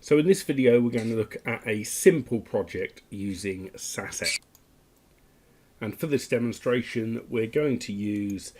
So in this video we're going to look at a simple project using Saaset. And for this demonstration we're going to use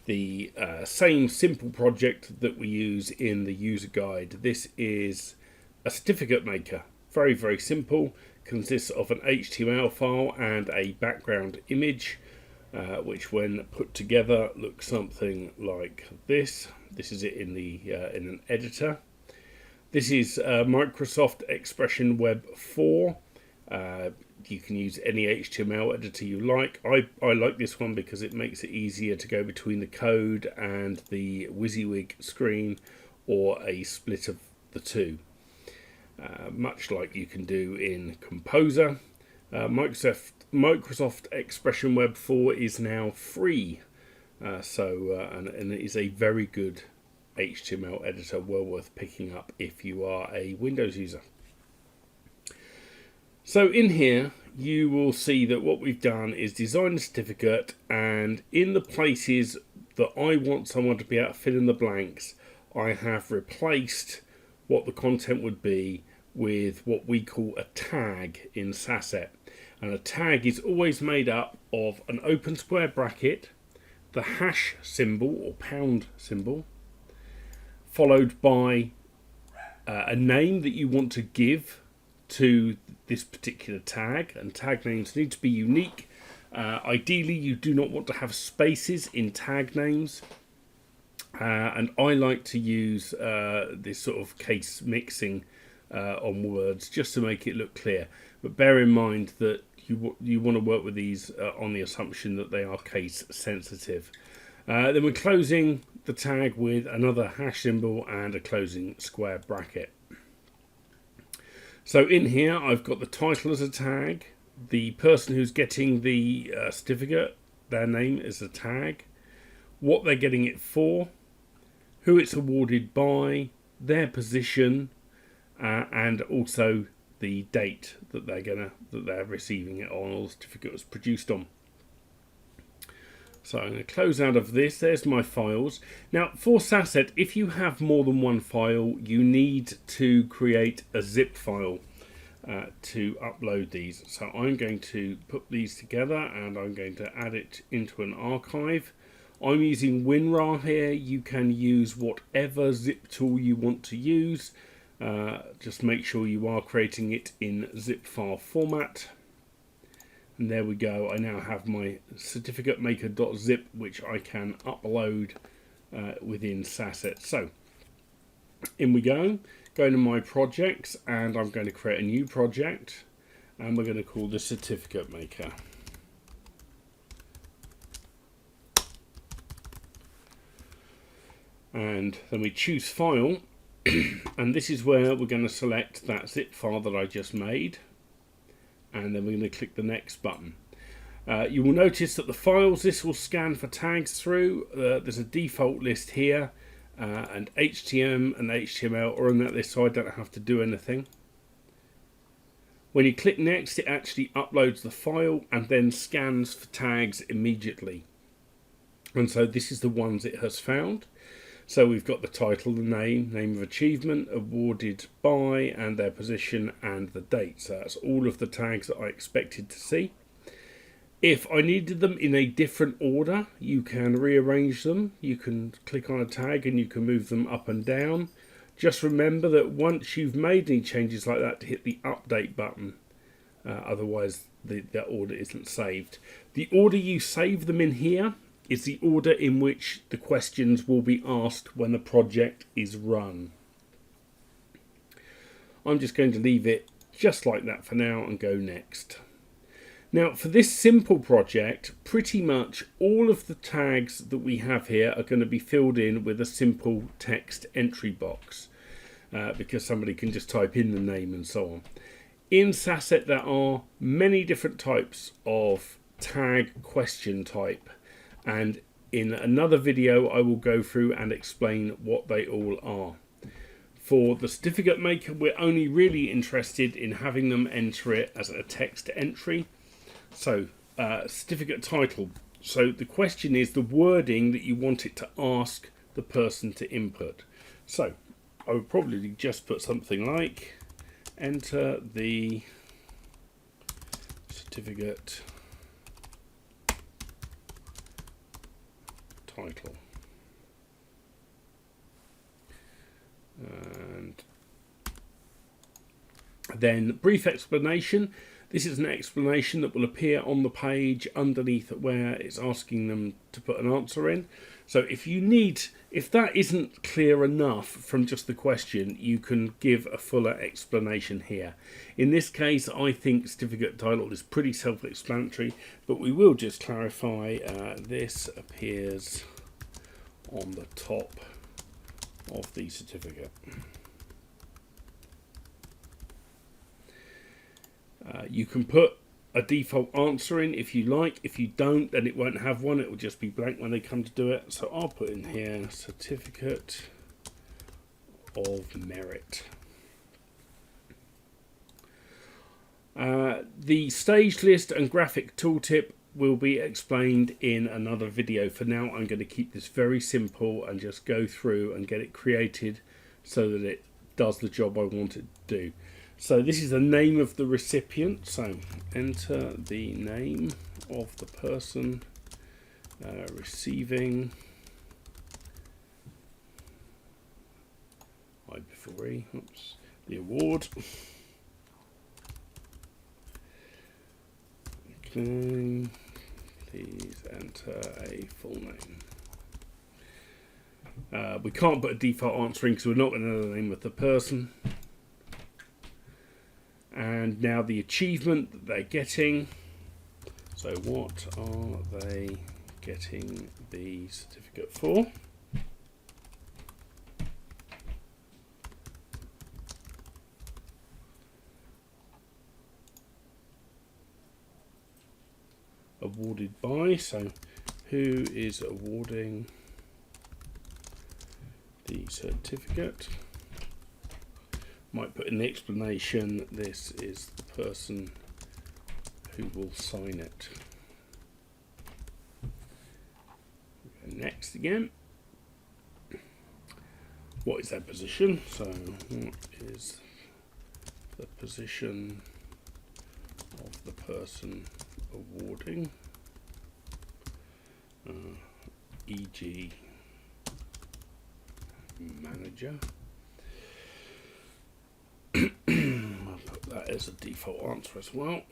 the same simple project that we use in the user guide. This is a certificate maker. Very simple. Consists of an HTML file and a background image, which when put together looks something like this. This is it in an editor. This is Microsoft Expression Web 4. You can use any HTML editor you like. I like this one because it makes it easier to go between the code and the WYSIWYG screen, or a split of the two. Much like you can do in Composer. Microsoft Expression Web 4 is now free, and it is a very good HTML editor, well worth picking up if you are a Windows user. So in here you will see that what we've done is design a certificate, and in the places that I want someone to be able to fill in the blanks, I have replaced what the content would be with what we call a tag in Saaset. And a tag is always made up of an open square bracket, the hash symbol or pound symbol, followed by a name that you want to give to this particular tag, and tag names need to be unique. Ideally you do not want to have spaces in tag names, and I like to use this sort of case mixing on words just to make it look clear, but bear in mind that you want to work with these on the assumption that they are case sensitive. Then we're closing the tag with another hash symbol and a closing square bracket. So in here I've got the title as a tag, the person who's getting the certificate, their name is a tag, what they're getting it for, who it's awarded by, their position, and also the date that they're receiving it on, or the certificate was produced on. So I'm going to close out of this. There's my files. Now for Saaset, if you have more than one file, you need to create a zip file to upload these. So I'm going to put these together and I'm going to add it into an archive. I'm using WinRAR here. You can use whatever zip tool you want to use. Just make sure you are creating it in zip file format. And there we go. I now have my certificate maker.zip, which I can upload within Saaset. So in we go. Go to my projects, and I'm going to create a new project, and we're going to call this certificate maker. And then we choose file, and this is where we're going to select that zip file that I just made. And then we're going to click the next button. You will notice that the files this will scan for tags through, there's a default list here, and HTML and HTML are on that list, so I don't have to do anything. When you click next, it actually uploads the file and then scans for tags immediately. And so this is the ones it has found. So we've got the title, the name of achievement, awarded by, and their position and the date. So that's all of the tags that I expected to see. If I needed them in a different order, you can rearrange them. You can click on a tag and you can move them up and down. Just remember that once you've made any changes like that, to hit the update button. Otherwise that order isn't saved. The order you save them in here is the order in which the questions will be asked when the project is run. I'm just going to leave it just like that for now and go next. Now for this simple project, pretty much all of the tags that we have here are going to be filled in with a simple text entry box, because somebody can just type in the name and so on. In Saaset there are many different types of tag question type, and in another video I will go through and explain what they all are. For the certificate maker, we're only really interested in having them enter it as a text entry. So certificate title. So the question is the wording that you want it to ask the person to input. So I would probably just put something like enter the certificate title. And then brief explanation. This is an explanation that will appear on the page underneath where it's asking them to put an answer in. So if that isn't clear enough from just the question, you can give a fuller explanation here. In this case, I think certificate title is pretty self-explanatory, but we will just clarify this appears on the top of the certificate. You can put a default answer in if you like. If you don't, then it won't have one. It will just be blank when they come to do it. So I'll put in here certificate of merit. The stage list and graphic tooltip will be explained in another video. For now, I'm going to keep this very simple and just go through and get it created so that it does the job I want it to do. So this is the name of the recipient. So enter the name of the person receiving the award. Okay, please enter a full name. We can't put a default answer in because we're not going to know the name of the person. And now the achievement that they're getting. So what are they getting the certificate for? Awarded by, so who is awarding the certificate? Might put in the explanation, this is the person who will sign it. Next again. What is their position? So what is the position of the person awarding, e.g. manager. I'll put that as a default answer as well.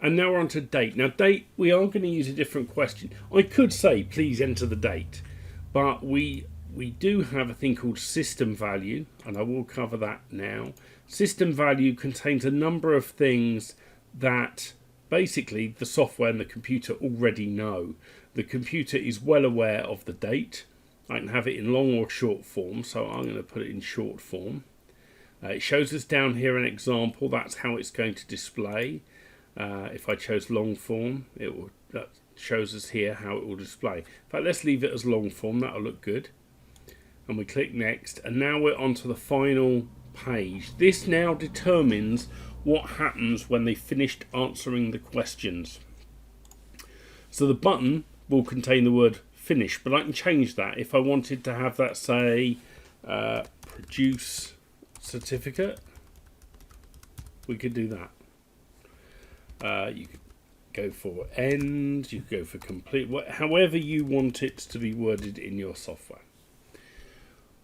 And now we're on to date. Now date, we are going to use a different question. I could say please enter the date, but we do have a thing called system value, and I will cover that now. System value contains a number of things that basically the software and the computer already know. The computer is well aware of the date. I can have it in long or short form, so I'm going to put it in short form. It shows us down here an example. That's how it's going to display. If I chose long form, that shows us here how it will display. In fact, let's leave it as long form. That'll look good. And we click next, and now we're onto the final page. This now determines what happens when they finished answering the questions. So the button will contain the word finish, but I can change that. If I wanted to have that say produce certificate, we could do that. You could go for end, you could go for complete, however you want it to be worded in your software.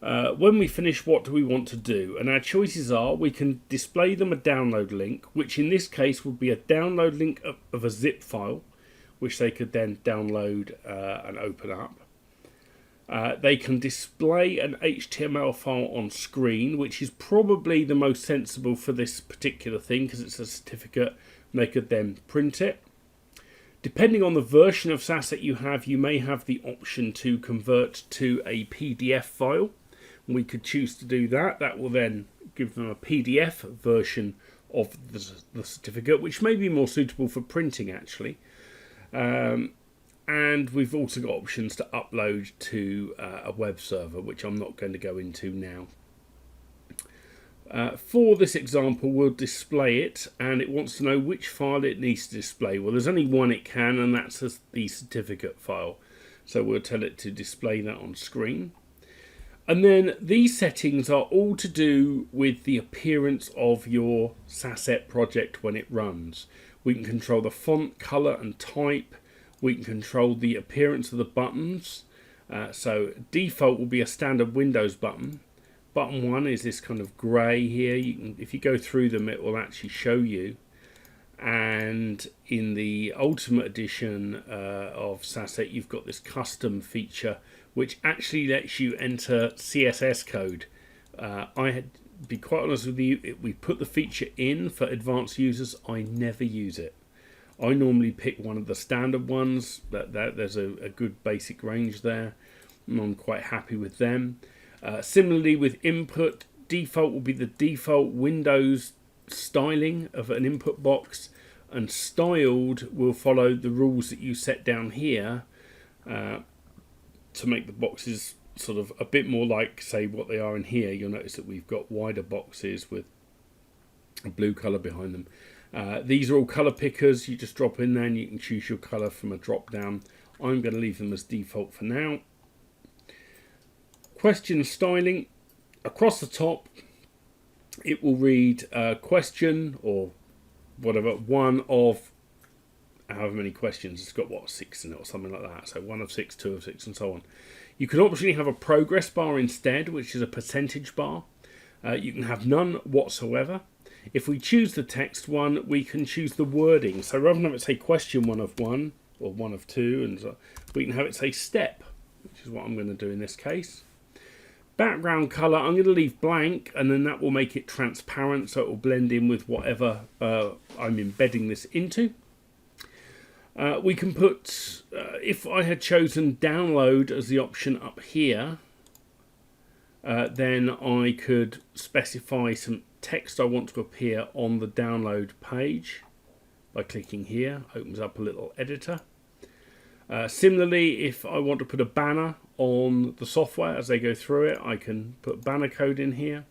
When we finish, what do we want to do? And our choices are, we can display them a download link, which in this case would be a download link of a zip file, which they could then download and open up. They can display an HTML file on screen, which is probably the most sensible for this particular thing because it's a certificate, and they could then print it. Depending on the version of Saaset you have, you may have the option to convert to a PDF file. We could choose to do that. That will then give them a PDF version of the certificate, which may be more suitable for printing actually. And we've also got options to upload to a web server, which I'm not going to go into now. For this example, we'll display it, and it wants to know which file it needs to display. Well, there's only one it can, and that's the certificate file. So we'll tell it to display that on screen. And then these settings are all to do with the appearance of your Saaset project when it runs. We can control the font, color and type. We can control the appearance of the buttons. So default will be a standard Windows button. Button 1 is this kind of grey here. If you go through them, it will actually show you. And in the Ultimate Edition of Saaset, you've got this custom feature which actually lets you enter CSS code. Be quite honest with you, we put the feature in for advanced users. I never use it. I normally pick one of the standard ones. There's a good basic range there, and I'm quite happy with them. Similarly with input, default will be the default Windows styling of an input box, and styled will follow the rules that you set down here to make the boxes sort of a bit more like, say, what they are in here. You'll notice that we've got wider boxes with a blue colour behind them. These are all colour pickers. You just drop in there and you can choose your colour from a drop down. I'm going to leave them as default for now. Question styling. Across the top it will read question or whatever, one of however many questions. It's got what, 6 in it or something like that. So 1 of 6, 2 of 6 and so on. You can optionally have a progress bar instead, which is a percentage bar. You can have none whatsoever. If we choose the text one, we can choose the wording. So rather than have it say question 1 of 1 or 1 of 2, and so, we can have it say step, which is what I'm going to do in this case. Background colour, I'm going to leave blank, and then that will make it transparent, so it will blend in with whatever I'm embedding this into. We can put, if I had chosen download as the option up here, then I could specify some text I want to appear on the download page by clicking here. Opens up a little editor. Similarly, if I want to put a banner on the software as they go through it, I can put banner code in here.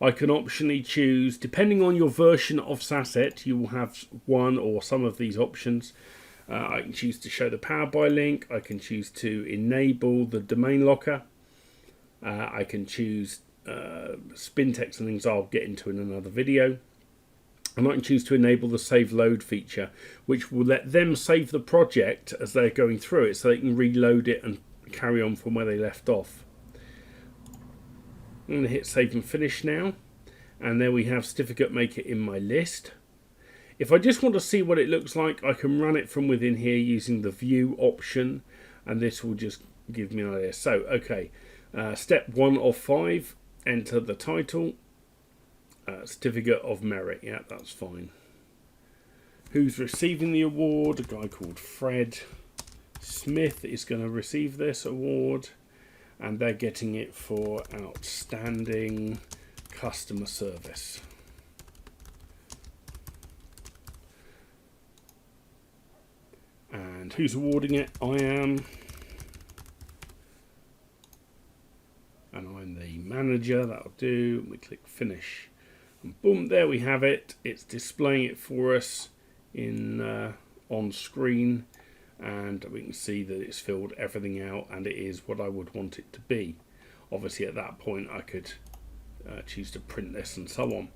I can optionally choose, depending on your version of Saaset, you will have one or some of these options. I can choose to show the power by link. I can choose to enable the domain locker. I can choose spin text and things I'll get into in another video. And I can choose to enable the save load feature, which will let them save the project as they're going through it, so they can reload it and carry on from where they left off. I'm going to hit save and finish now, and there we have certificate maker in my list. If I just want to see what it looks like, I can run it from within here using the view option, and this will just give me an idea. So, okay, step 1 of 5, enter the title, certificate of merit. Yeah, that's fine. Who's receiving the award? A guy called Fred Smith is going to receive this award, and they're getting it for outstanding customer service. And who's awarding it? I am. And I'm the manager. That'll do. We click finish. And boom, there we have it. It's displaying it for us in on screen. And we can see that it's filled everything out, and it is what I would want it to be. Obviously at that point I could choose to print this and so on.